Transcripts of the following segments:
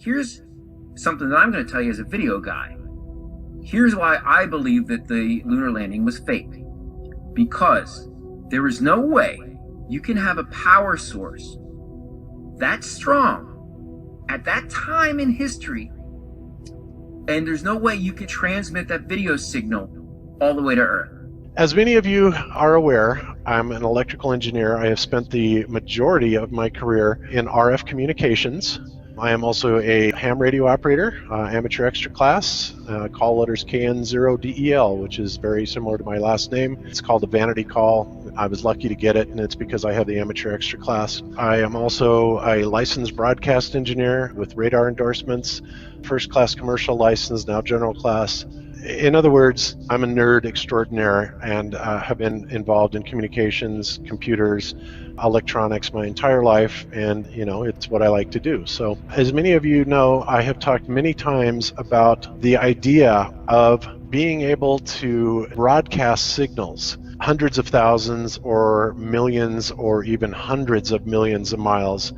here's something that I'm going to tell you as a video guy. Here's why I believe that the lunar landing was fake. Because there is no way you can have a power source that strong at that time in history, and there's no way you could transmit that video signal all the way to Earth. As many of you are aware, I'm an electrical engineer. I have spent the majority of my career in RF communications. I am also a ham radio operator, amateur extra class, call letters KN0DEL, which is very similar to my last name. It's called a vanity call. I was lucky to get it, and it's because I have the amateur extra class. I am also a licensed broadcast engineer with radar endorsements, first class commercial license, now general class. In other words, I'm a nerd extraordinaire and have been involved in communications, computers, electronics my entire life, and it's what I like to do. So as many of you know, I have talked many times about the idea of being able to broadcast signals hundreds of thousands or millions or even hundreds of millions of miles,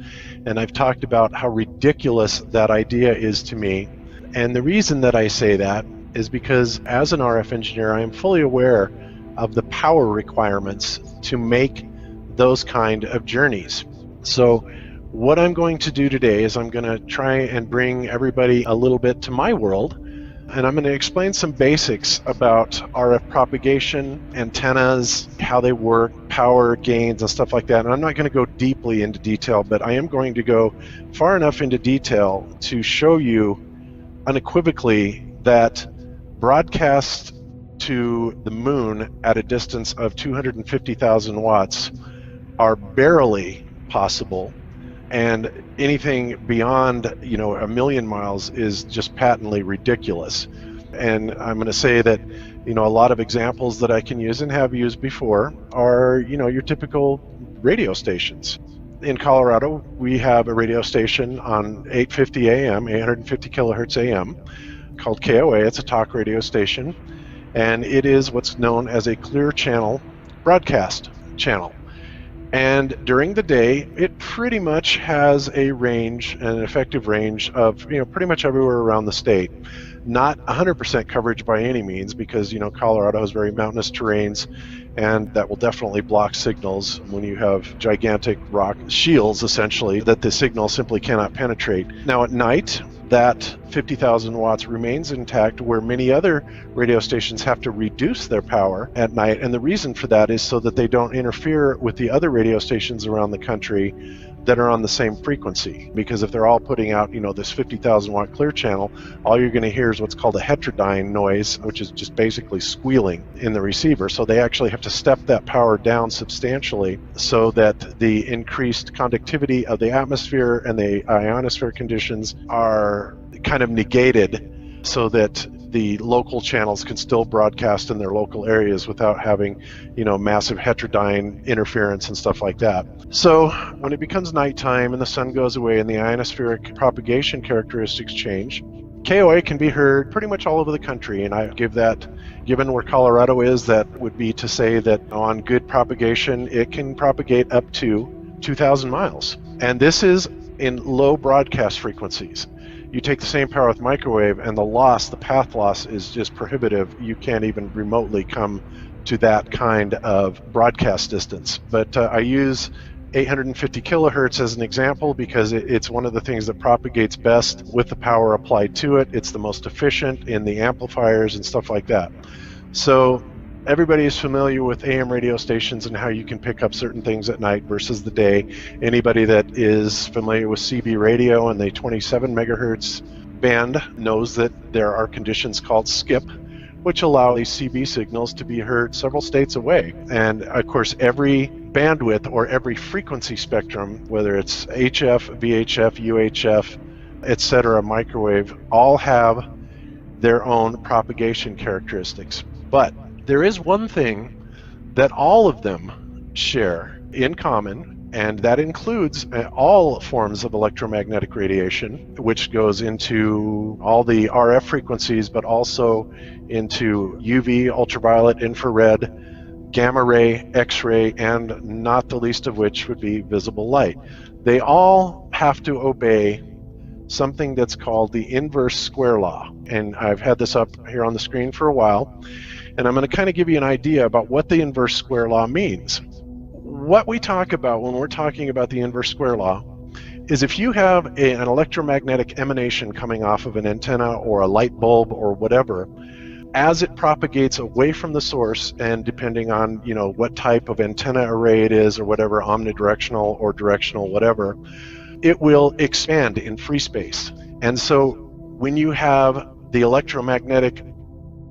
and I've talked about how ridiculous that idea is to me. And the reason that I say that is because as an RF engineer, I am fully aware of the power requirements to make those kind of journeys. So what I'm going to do today is I'm going to try and bring everybody a little bit to my world, and I'm going to explain some basics about RF propagation, antennas, how they work, power gains and stuff like that. And I'm not going to go deeply into detail, but I am going to go far enough into detail to show you unequivocally that broadcast to the moon at a distance of 250,000 watts are barely possible, and anything beyond a million miles is just patently ridiculous. And I'm going to say that a lot of examples that I can use and have used before are your typical radio stations. In Colorado, we have a radio station on 850 AM, 850 kilohertz AM, called KOA. It's a talk radio station, and it is what's known as a clear channel broadcast channel. And during the day, it pretty much has a range, an effective range of pretty much everywhere around the state. Not 100% coverage by any means, because Colorado has very mountainous terrains, and that will definitely block signals when you have gigantic rock shields, essentially, that the signal simply cannot penetrate. Now at night, that 50,000 watts remains intact, where many other radio stations have to reduce their power at night. And the reason for that is so that they don't interfere with the other radio stations around the country that are on the same frequency. Because if they're all putting out, this 50,000 watt clear channel, all you're going to hear is what's called a heterodyne noise, which is just basically squealing in the receiver. So they actually have to step that power down substantially so that the increased conductivity of the atmosphere and the ionosphere conditions are kind of negated, so that the local channels can still broadcast in their local areas without having, massive heterodyne interference and stuff like that. So when it becomes nighttime and the sun goes away and the ionospheric propagation characteristics change, KOA can be heard pretty much all over the country. And I give that, given where Colorado is, that would be to say that on good propagation, it can propagate up to 2,000 miles. And this is in low broadcast frequencies. You take the same power with microwave, and the path loss is just prohibitive. You can't even remotely come to that kind of broadcast distance. But I use 850 kilohertz as an example because it's one of the things that propagates best with the power applied to it. It's the most efficient in the amplifiers and stuff like that. So everybody is familiar with AM radio stations and how you can pick up certain things at night versus the day. Anybody that is familiar with CB radio and the 27 megahertz band knows that there are conditions called skip, which allow these CB signals to be heard several states away. And of course, every bandwidth or every frequency spectrum, whether it's HF, VHF, UHF, etc., microwave, all have their own propagation characteristics. But there is one thing that all of them share in common, and that includes all forms of electromagnetic radiation, which goes into all the RF frequencies, but also into UV, ultraviolet, infrared, gamma ray, X-ray, and not the least of which would be visible light. They all have to obey something that's called the inverse square law. And I've had this up here on the screen for a while, and I'm going to kind of give you an idea about what the inverse square law means. What we talk about when we're talking about the inverse square law is if you have an electromagnetic emanation coming off of an antenna or a light bulb or whatever, as it propagates away from the source, and depending on what type of antenna array it is or whatever, omnidirectional or directional, whatever, it will expand in free space. And so when you have the electromagnetic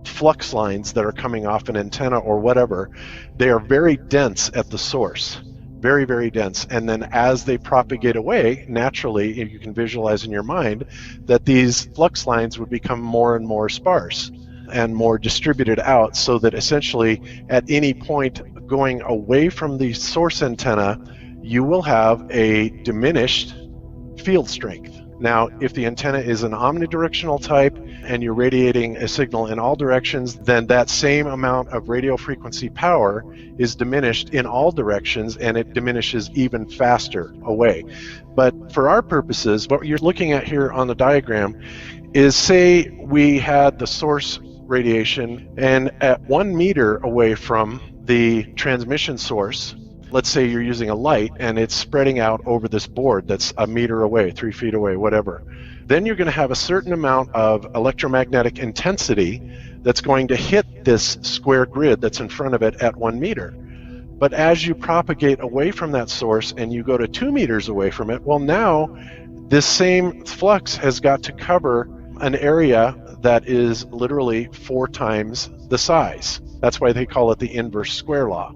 flux lines that are coming off an antenna or whatever, they are very dense at the source, very, very dense. And then as they propagate away, naturally, you can visualize in your mind that these flux lines would become more and more sparse and more distributed out, so that essentially at any point going away from the source antenna, you will have a diminished field strength. Now, if the antenna is an omnidirectional type and you're radiating a signal in all directions, then that same amount of radio frequency power is diminished in all directions, and it diminishes even faster away. But for our purposes, what you're looking at here on the diagram is, say we had the source radiation, and at 1 meter away from the transmission source, let's say you're using a light and it's spreading out over this board that's a meter away, 3 feet away, whatever. Then you're going to have a certain amount of electromagnetic intensity that's going to hit this square grid that's in front of it at 1 meter. But as you propagate away from that source and you go to 2 meters away from it, well, now this same flux has got to cover an area that is literally 4 times the size. That's why they call it the inverse square law.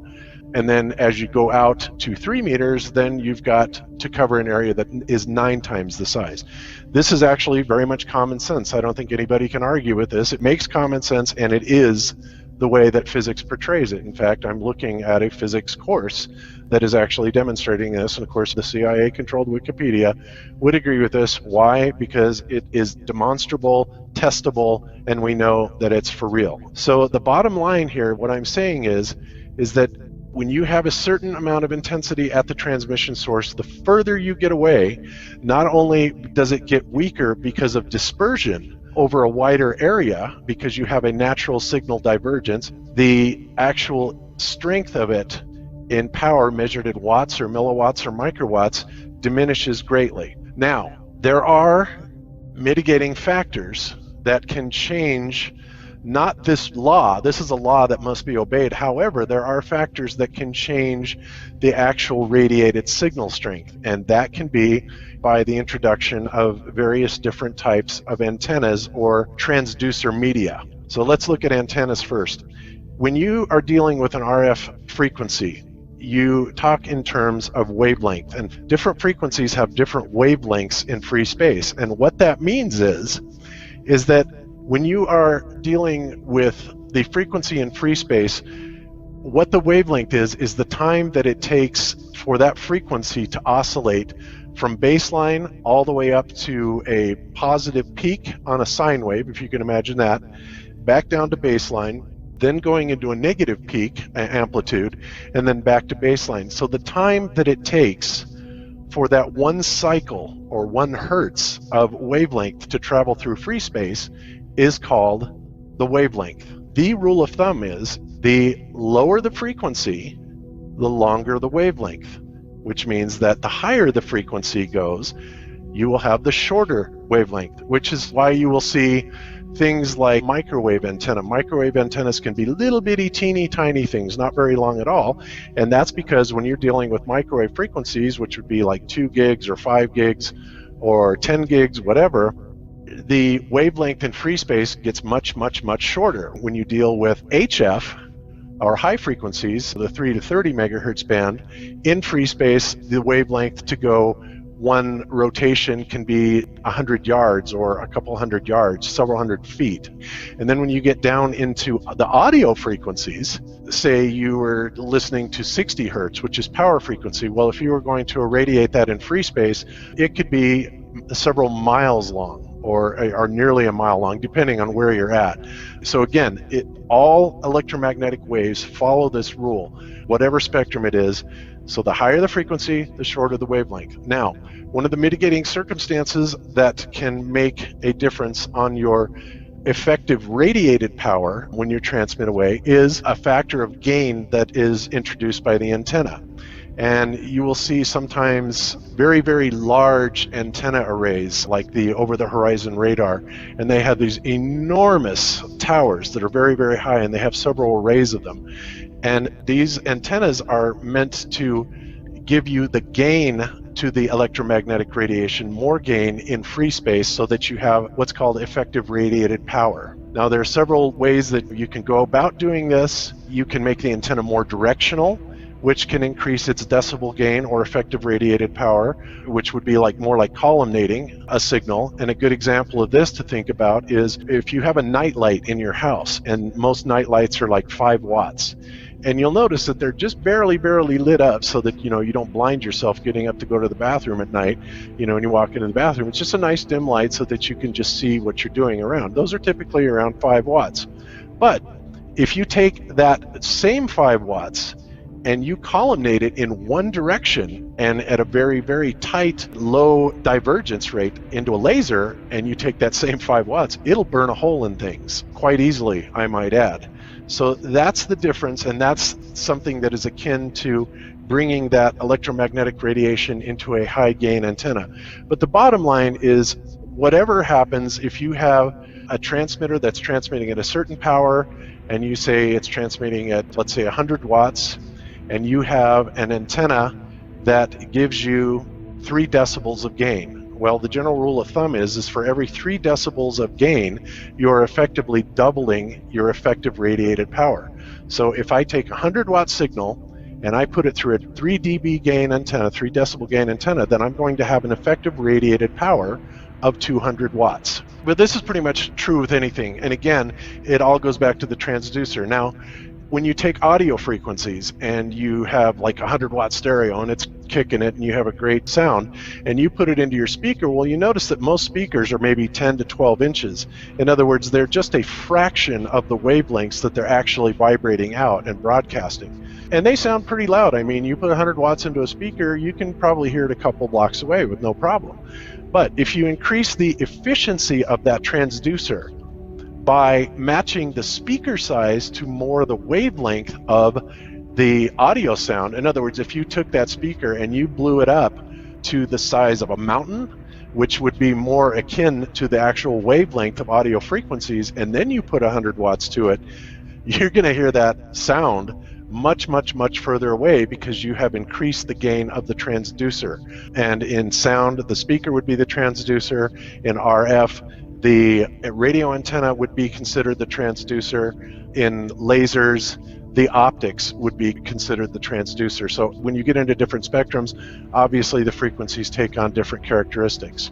And then as you go out to 3 meters, then you've got to cover an area that is 9 times the size. This is actually very much common sense. I don't think anybody can argue with this. It makes common sense, and it is the way that physics portrays it. In fact, I'm looking at a physics course that is actually demonstrating this, and of course the CIA-controlled Wikipedia would agree with this. Why? Because it is demonstrable, testable, and we know that it's for real. So the bottom line here, what I'm saying is that when you have a certain amount of intensity at the transmission source, the further you get away, not only does it get weaker because of dispersion over a wider area, because you have a natural signal divergence, the actual strength of it in power measured in watts or milliwatts or microwatts diminishes greatly. Now, there are mitigating factors that can change not this law. This is a law that must be obeyed. However, there are factors that can change the actual radiated signal strength, and that can be by the introduction of various different types of antennas or transducer media. So let's look at antennas first. When you are dealing with an RF frequency, you talk in terms of wavelength, and different frequencies have different wavelengths in free space. And what that means is that when you are dealing with the frequency in free space, what the wavelength is the time that it takes for that frequency to oscillate from baseline all the way up to a positive peak on a sine wave, if you can imagine that, back down to baseline, then going into a negative peak amplitude, and then back to baseline. So the time that it takes for that 1 cycle or 1 hertz of wavelength to travel through free space is called the wavelength. The rule of thumb is the lower the frequency, the longer the wavelength, which means that the higher the frequency goes, you will have the shorter wavelength, which is why you will see things like microwave antenna. Microwave antennas can be little bitty, teeny tiny things, not very long at all. And that's because when you're dealing with microwave frequencies, which would be like 2 gigs or 5 gigs or 10 gigs, whatever, the wavelength in free space gets much, much, much shorter. When you deal with HF, or high frequencies, the 3 to 30 megahertz band, in free space, the wavelength to go 1 rotation can be 100 yards or a couple hundred yards, several hundred feet. And then when you get down into the audio frequencies, say you were listening to 60 hertz, which is power frequency, well, if you were going to irradiate that in free space, it could be several miles long, or nearly a mile long, depending on where you're at. So again, all electromagnetic waves follow this rule. Whatever spectrum it is, So the higher the frequency, the shorter the wavelength. Now, one of the mitigating circumstances that can make a difference on your effective radiated power when you transmit away is a factor of gain that is introduced by the antenna. And you will see sometimes very, very large antenna arrays like the over-the-horizon radar, and they have these enormous towers that are very, very high, and they have several arrays of them. And these antennas are meant to give you the gain to the electromagnetic radiation, more gain in free space, so that you have what's called effective radiated power. Now, there are several ways that you can go about doing this. You can make the antenna more directional, which can increase its decibel gain or effective radiated power, which would be more like columnating a signal. And a good example of this to think about is if you have a night light in your house, and most night lights are like 5 watts. And you'll notice that they're just barely lit up so that, you don't blind yourself getting up to go to the bathroom at night, when you walk into the bathroom. It's just a nice dim light so that you can just see what you're doing around. Those are typically around 5 watts. But if you take that same 5 watts and you columnate it in one direction and at a very, very tight, low divergence rate into a laser, and you take that same 5 watts, it'll burn a hole in things quite easily, I might add. So that's the difference, and that's something that is akin to bringing that electromagnetic radiation into a high gain antenna. But the bottom line is, whatever happens, if you have a transmitter that's transmitting at a certain power, and you say it's transmitting at, let's say, 100 watts, and you have an antenna that gives you 3 decibels of gain. Well, the general rule of thumb is for every 3 decibels of gain, you're effectively doubling your effective radiated power. So if I take a 100-watt signal and I put it through a 3 dB gain antenna, 3 decibel gain antenna, then I'm going to have an effective radiated power of 200 watts. But this is pretty much true with anything. And again, it all goes back to the transducer. Now, when you take audio frequencies and you have like a 100-watt stereo and it's kicking it and you have a great sound, and you put it into your speaker, well, you notice that most speakers are maybe 10 to 12 inches. In other words, they're just a fraction of the wavelengths that they're actually vibrating out and broadcasting. And they sound pretty loud. I mean, you put 100 watts into a speaker, you can probably hear it a couple blocks away with no problem. But if you increase the efficiency of that transducer by matching the speaker size to more the wavelength of the audio sound. In other words, if you took that speaker and you blew it up to the size of a mountain, which would be more akin to the actual wavelength of audio frequencies, and then you put 100 watts to it, you're going to hear that sound much, much, much further away because you have increased the gain of the transducer. And in sound, the speaker would be the transducer. In RF, the radio antenna would be considered the transducer. In lasers, the optics would be considered the transducer. So when you get into different spectrums, obviously the frequencies take on different characteristics.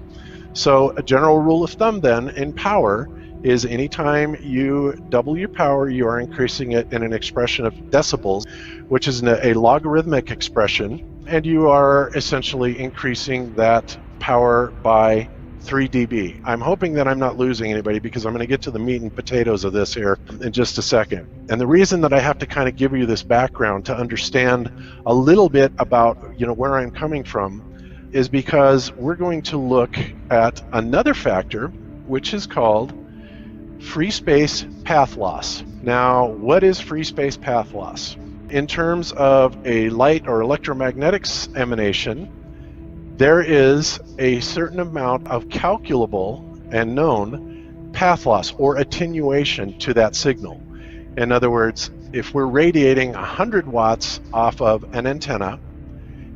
So a general rule of thumb then in power is anytime you double your power, you are increasing it in an expression of decibels, which is a logarithmic expression, and you are essentially increasing that power by 3 dB. I'm hoping that I'm not losing anybody because I'm going to get to the meat and potatoes of this here in just a second. And the reason that I have to kind of give you this background to understand a little bit about where I'm coming from is because we're going to look at another factor, which is called free space path loss. Now, what is free space path loss? In terms of a light or electromagnetics emanation, there is a certain amount of calculable and known path loss or attenuation to that signal. In other words, if we're radiating 100 watts off of an antenna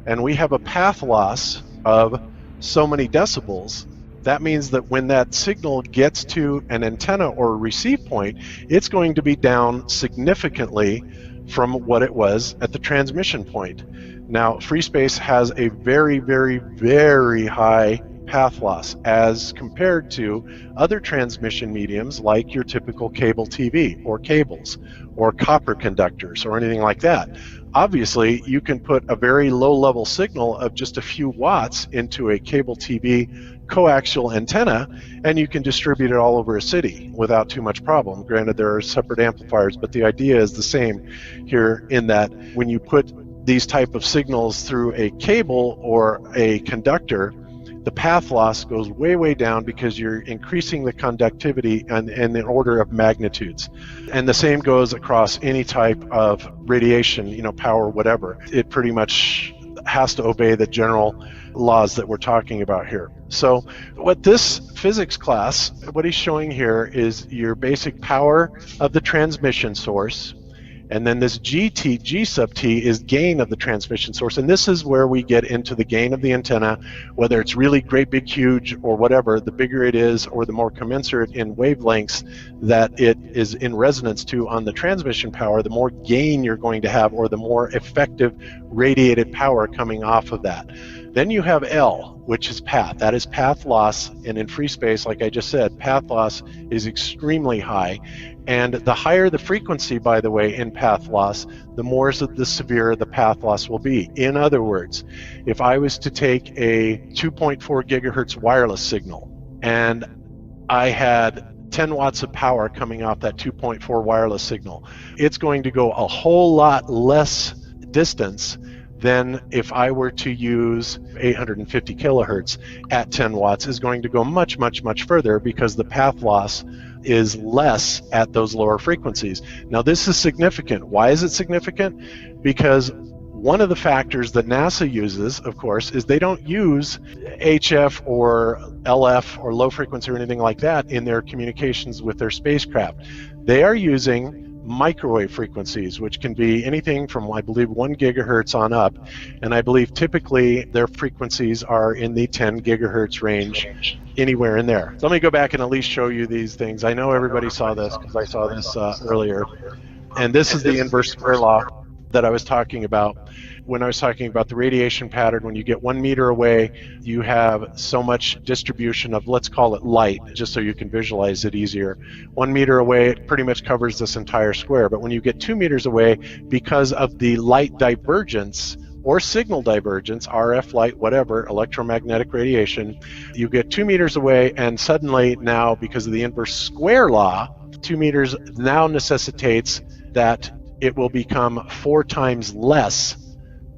and we have a path loss of so many decibels, that means that when that signal gets to an antenna or a receive point, it's going to be down significantly from what it was at the transmission point. Now, free space has a very, very, very high path loss as compared to other transmission mediums like your typical cable TV or cables or copper conductors or anything like that. Obviously, you can put a very low-level signal of just a few watts into a cable TV coaxial antenna, and you can distribute it all over a city without too much problem. Granted, there are separate amplifiers, but the idea is the same here in that when you put these type of signals through a cable or a conductor, the path loss goes way down because you're increasing the conductivity in the order of magnitudes. And the same goes across any type of radiation, power, whatever. It pretty much has to obey the general laws that we're talking about here. So what this physics class, what he's showing here is your basic power of the transmission source. And then this G sub T is gain of the transmission source. And this is where we get into the gain of the antenna, whether it's really great, big, huge, or whatever. The bigger it is, or the more commensurate in wavelengths that it is in resonance to on the transmission power, the more gain you're going to have, or the more effective radiated power coming off of that. Then you have L, which is path. That is path loss. And in free space, like I just said, path loss is extremely high. And the higher the frequency, by the way, in path loss, the more the severe the path loss will be. In other words, if I was to take a 2.4 gigahertz wireless signal and I had 10 watts of power coming off that 2.4 wireless signal, it's going to go a whole lot less distance than if I were to use 850 kilohertz at 10 watts is going to go much further because the path loss is less at those lower frequencies. Now this is significant. Why is it significant? Because one of the factors that NASA uses, of course, is they don't use HF or LF or low frequency or anything like that in their communications with their spacecraft. They are using microwave frequencies, which can be anything from, I believe, 1 gigahertz on up, and I believe typically their frequencies are in the 10 gigahertz range, anywhere in there. So let me go back and at least show you these things. I know everybody saw this because I saw this earlier, and this is the inverse square law that I was talking about when I was talking about the radiation pattern. When you get 1 meter away, you have so much distribution of, let's call it light, just so you can visualize it easier. 1 meter away, it pretty much covers this entire square. But when you get 2 meters away, because of the light divergence or signal divergence, RF light, whatever, electromagnetic radiation, you get 2 meters away, and suddenly now, because of the inverse square law, 2 meters now necessitates that it will become 4 times less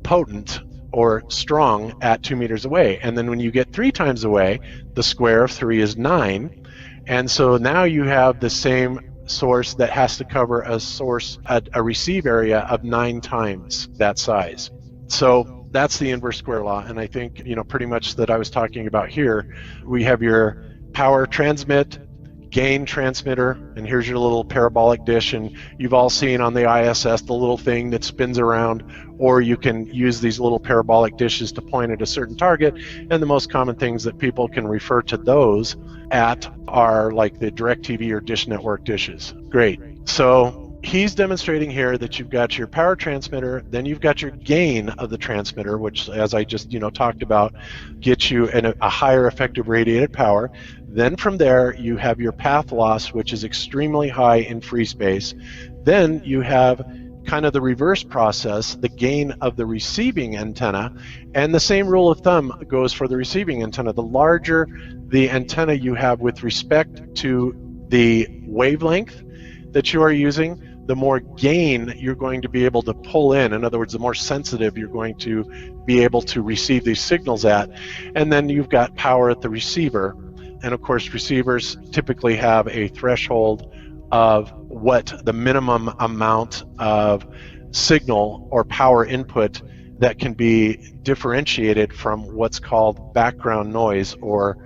potent or strong at 2 meters away. And then when you get 3 times away, the square of 3 is 9. And so now you have the same source that has to cover a receive area of 9 times that size. So that's the inverse square law. And I think, pretty much that I was talking about here. We have your power transmit, gain transmitter, and here's your little parabolic dish, and you've all seen on the ISS the little thing that spins around, or you can use these little parabolic dishes to point at a certain target, and the most common things that people can refer to those at are like the DirecTV or Dish Network dishes. Great. So he's demonstrating here that you've got your power transmitter, then you've got your gain of the transmitter, which, as I just talked about, gets you a higher effective radiated power. Then from there you have your path loss, which is extremely high in free space. Then you have kind of the reverse process, the gain of the receiving antenna, and the same rule of thumb goes for the receiving antenna. The larger the antenna you have with respect to the wavelength that you are using, the more gain you're going to be able to pull in. In other words, the more sensitive you're going to be able to receive these signals at. And then you've got power at the receiver. And of course, receivers typically have a threshold of what the minimum amount of signal or power input that can be differentiated from what's called background noise, or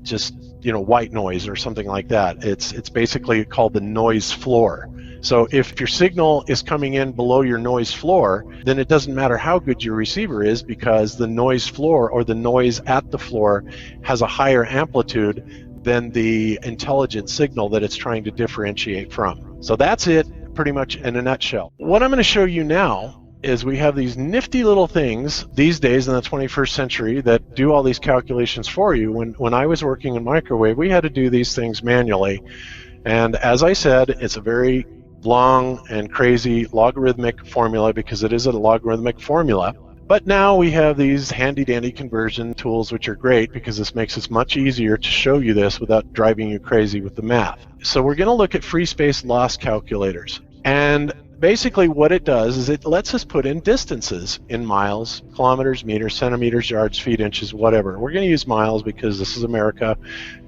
just white noise or something like that. It's basically called the noise floor. So if your signal is coming in below your noise floor, then it doesn't matter how good your receiver is, because the noise floor, or the noise at the floor, has a higher amplitude than the intelligent signal that it's trying to differentiate from. So that's it pretty much in a nutshell. What I'm going to show you now is we have these nifty little things these days in the 21st century that do all these calculations for you. When I was working in microwave, we had to do these things manually. And as I said, it's a very long and crazy logarithmic formula, because it is a logarithmic formula. But now we have these handy-dandy conversion tools, which are great because this makes it much easier to show you this without driving you crazy with the math. So we're going to look at free space loss calculators. And basically what it does is it lets us put in distances in miles, kilometers, meters, centimeters, yards, feet, inches, whatever. We're going to use miles because this is America,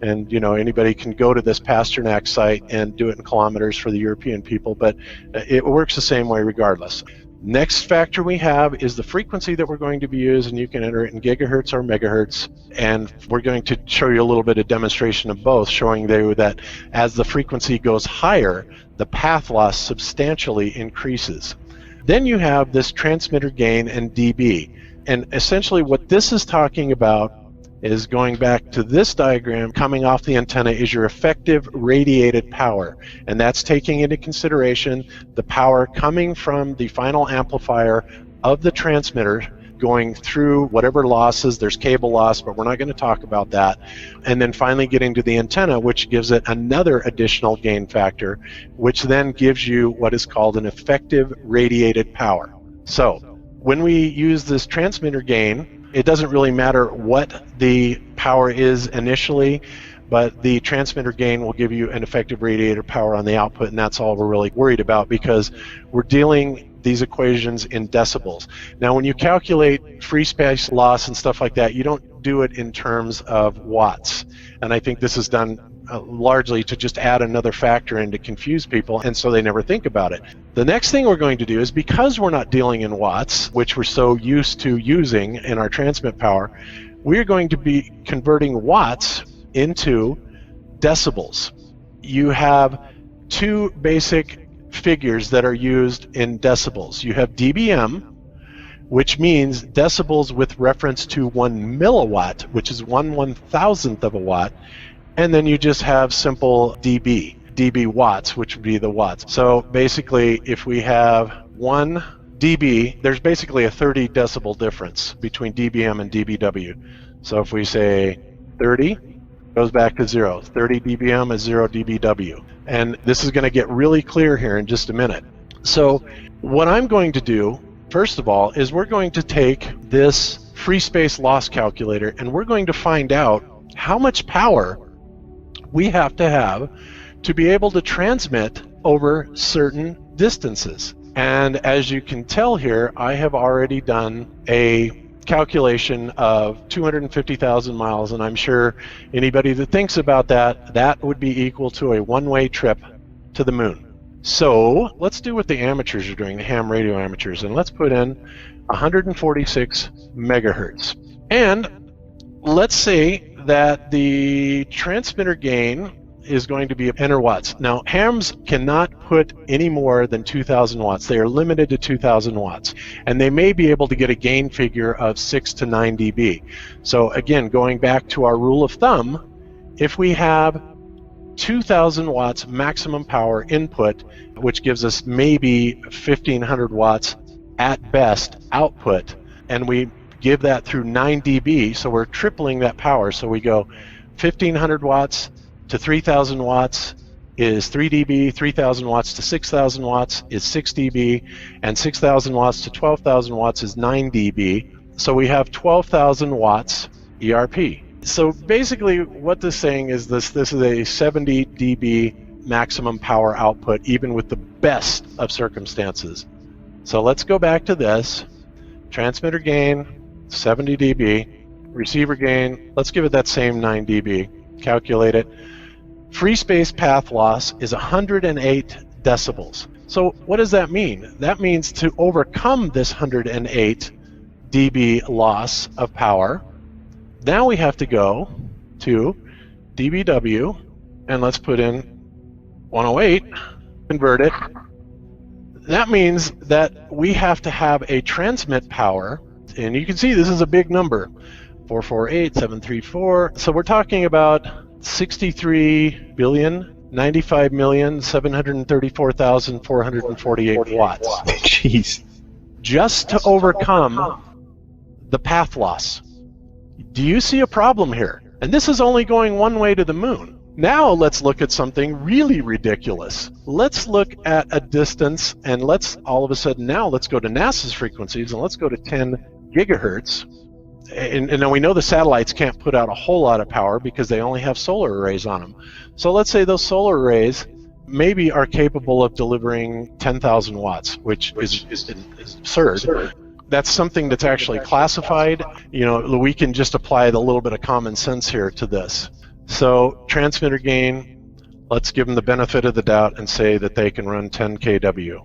and anybody can go to this Pasternak site and do it in kilometers for the European people, but it works the same way regardless. Next factor we have is the frequency that we're going to be using, and you can enter it in gigahertz or megahertz, and we're going to show you a little bit of demonstration of both, showing you that as the frequency goes higher, the path loss substantially increases. Then you have this transmitter gain and dB, and essentially what this is talking about is, going back to this diagram, coming off the antenna is your effective radiated power, and that's taking into consideration the power coming from the final amplifier of the transmitter going through whatever losses. There's cable loss, but we're not going to talk about that, and then finally getting to the antenna, which gives it another additional gain factor, which then gives you what is called an effective radiated power. So when we use this transmitter gain, it doesn't really matter what the power is initially, but the transmitter gain will give you an effective radiated power on the output, and that's all we're really worried about because we're dealing these equations in decibels. Now, when you calculate free space loss and stuff like that, you don't do it in terms of watts, and I think this is done largely to just add another factor in to confuse people, and so they never think about it. The next thing we're going to do is, because we're not dealing in watts, which we're so used to using in our transmit power, we're going to be converting watts into decibels. You have two basic figures that are used in decibels. You have dBm, which means decibels with reference to 1 milliwatt, which is 1/1000th of a watt, and then you just have simple dB watts, which would be the watts. So basically, if we have 1 dB, there's basically a 30 decibel difference between dBm and dBw. So if we say 30, goes back to 0. 30 dBm is 0 dBw. And this is going to get really clear here in just a minute. So what I'm going to do, first of all, is we're going to take this free space loss calculator, and we're going to find out how much power we have to be able to transmit over certain distances. And as you can tell here, I have already done a calculation of 250,000 miles, and I'm sure anybody that thinks about that would be equal to a one-way trip to the moon. So let's do what the amateurs are doing, the ham radio amateurs, and let's put in 146 megahertz. And let's say that the transmitter gain is going to be enter watts. Now, hams cannot put any more than 2,000 watts. They are limited to 2,000 watts, and they may be able to get a gain figure of 6 to 9 dB. So again, going back to our rule of thumb, if we have 2,000 watts maximum power input, which gives us maybe 1,500 watts at best output, and we give that through 9 dB, so we're tripling that power. So we go 1,500 watts to 3,000 watts is 3 dB, 3,000 watts to 6,000 watts is 6 dB, and 6,000 watts to 12,000 watts is 9 dB. So we have 12,000 watts ERP. So basically what this is saying is this is a 70 dB maximum power output, even with the best of circumstances. So let's go back to this. Transmitter gain, 70 dB. Receiver gain, let's give it that same 9 dB. Calculate it. Free space path loss is 108 decibels. So what does that mean? That means to overcome this 108 dB loss of power, now we have to go to dBW, and let's put in 108, convert it. That means that we have to have a transmit power, and you can see this is a big number, 448,734. So we're talking about 63,095,734,448 watts. Jeez. Just to overcome the path loss. Do you see a problem here? And this is only going one way to the moon. Now let's look at something really ridiculous. Let's look at a distance, and let's all of a sudden now let's go to NASA's frequencies, and let's go to 10 gigahertz. And then we know the satellites can't put out a whole lot of power because they only have solar arrays on them. So let's say those solar arrays maybe are capable of delivering 10,000 watts, which is absurd. That's something that's actually classified. We can just apply a little bit of common sense here to this. So transmitter gain, let's give them the benefit of the doubt and say that they can run 10 kW.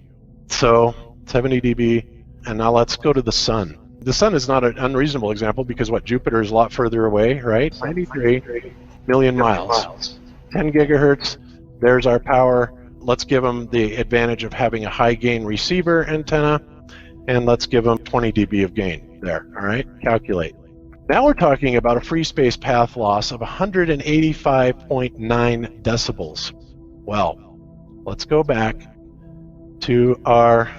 So 70 dB, and now let's go to the sun. The sun is not an unreasonable example because Jupiter is a lot further away, right? 93 million miles. 10 gigahertz, there's our power. Let's give them the advantage of having a high gain receiver antenna, and let's give them 20 dB of gain there, all right? Calculate. Now we're talking about a free space path loss of 185.9 decibels. Well, let's go back to our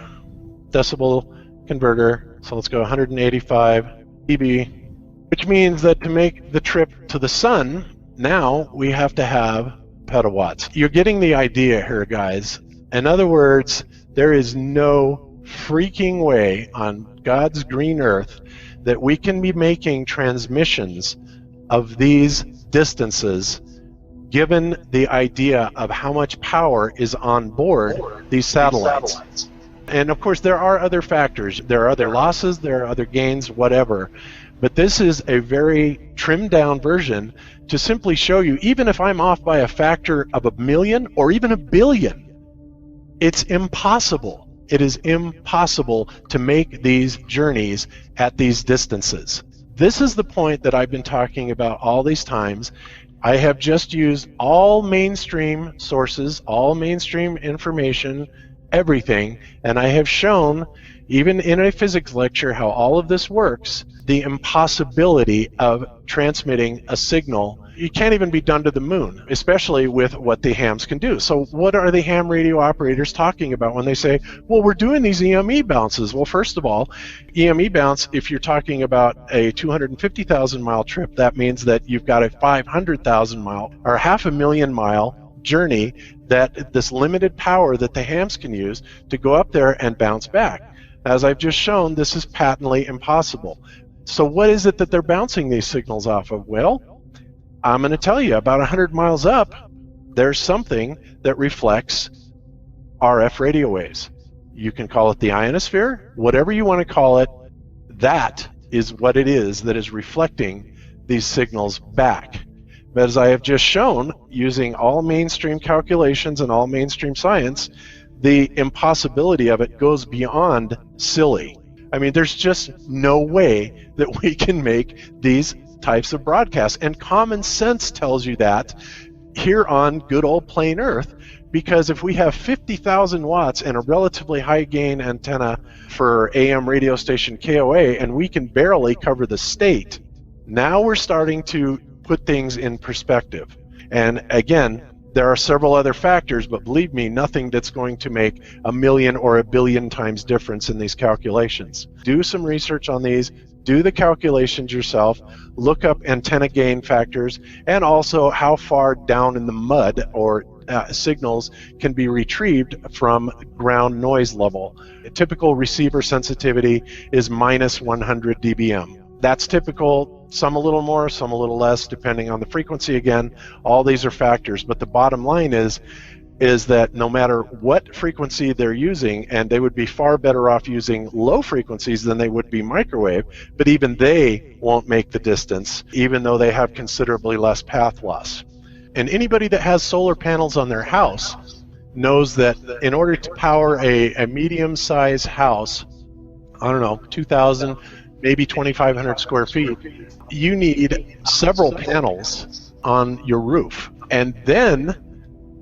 decibel converter. So let's go 185 dB, which means that to make the trip to the sun, now we have to have petawatts. You're getting the idea here, guys. In other words, there is no freaking way on God's green earth that we can be making transmissions of these distances given the idea of how much power is on board these satellites. And of course there are other factors. There are other losses, there are other gains, whatever. But this is a very trimmed down version to simply show you, even if I'm off by a factor of 1,000,000 or even 1,000,000,000, it's impossible. It is impossible to make these journeys at these distances. This is the point that I've been talking about all these times. I have just used all mainstream sources, all mainstream information, everything, and I have shown, even in a physics lecture, how all of this works, the impossibility of transmitting a signal. It can't even be done to the moon, especially with what the hams can do. So what are the ham radio operators talking about when they say, well, we're doing these EME bounces? Well, first of all, EME bounce, if you're talking about a 250,000 mile trip, that means that you've got a 500,000 mile or 500,000 mile journey, that this limited power that the hams can use to go up there and bounce back. As I've just shown, this is patently impossible. So what is it that they're bouncing these signals off of? Well, I'm going to tell you, about 100 miles up, there's something that reflects RF radio waves. You can call it the ionosphere, whatever you want to call it. That is what it is that is reflecting these signals back. But as I have just shown, using all mainstream calculations and all mainstream science, the impossibility of it goes beyond silly. I mean, there's just no way that we can make these types of broadcasts. And common sense tells you that here on good old plain Earth, because if we have 50,000 watts and a relatively high gain antenna for AM radio station KOA, and we can barely cover the state, now we're starting to put things in perspective. And again, there are several other factors, but believe me, nothing that's going to make 1,000,000 or 1,000,000,000 times difference in these calculations. Do some research on these, do the calculations yourself, look up antenna gain factors, and also how far down in the mud or signals can be retrieved from ground noise level. A typical receiver sensitivity is minus 100 dBm. That's typical, some a little more, some a little less, depending on the frequency again. All these are factors, but the bottom line is that no matter what frequency they're using, and they would be far better off using low frequencies than they would be microwave, but even they won't make the distance, even though they have considerably less path loss. And anybody that has solar panels on their house knows that in order to power a medium-sized house, I don't know, 2,000, maybe 2,500 square feet, you need several panels on your roof. And then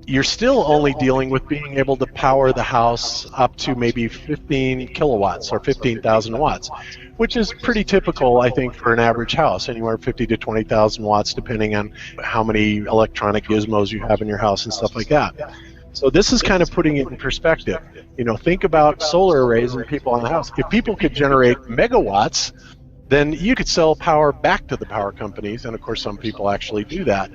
you're still only dealing with being able to power the house up to maybe 15 kilowatts or 15,000 watts, which is pretty typical, I think, for an average house, anywhere 50 to 20,000 watts, depending on how many electronic gizmos you have in your house and stuff like that. So this is kind of putting it in perspective. You know, think about solar arrays and people on the house. If people could generate megawatts, then you could sell power back to the power companies, and of course some people actually do that.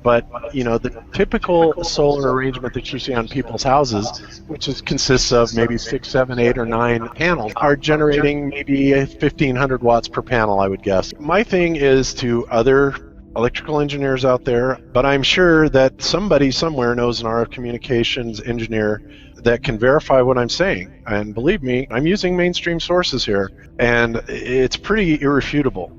But, you know, the typical solar arrangement that you see on people's houses, which consists of maybe 6, 7, 8, or 9 panels, are generating maybe 1,500 watts per panel, I would guess. My thing is to other electrical engineers out there, but I'm sure that somebody somewhere knows an RF communications engineer that can verify what I'm saying. And believe me, I'm using mainstream sources here, and it's pretty irrefutable.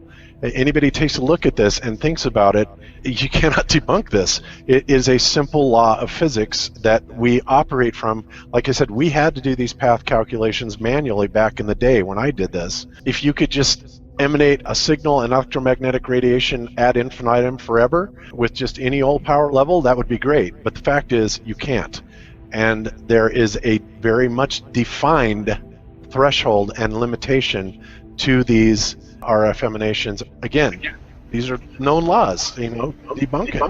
Anybody takes a look at this and thinks about it, you cannot debunk this. It is a simple law of physics that we operate from. Like I said, we had to do these path calculations manually back in the day when I did this. If you could just emanate a signal and electromagnetic radiation ad infinitum forever with just any old power level, that would be great. But the fact is, you can't. And there is a very much defined threshold and limitation to these RF emanations. Again, these are known laws. Debunk it.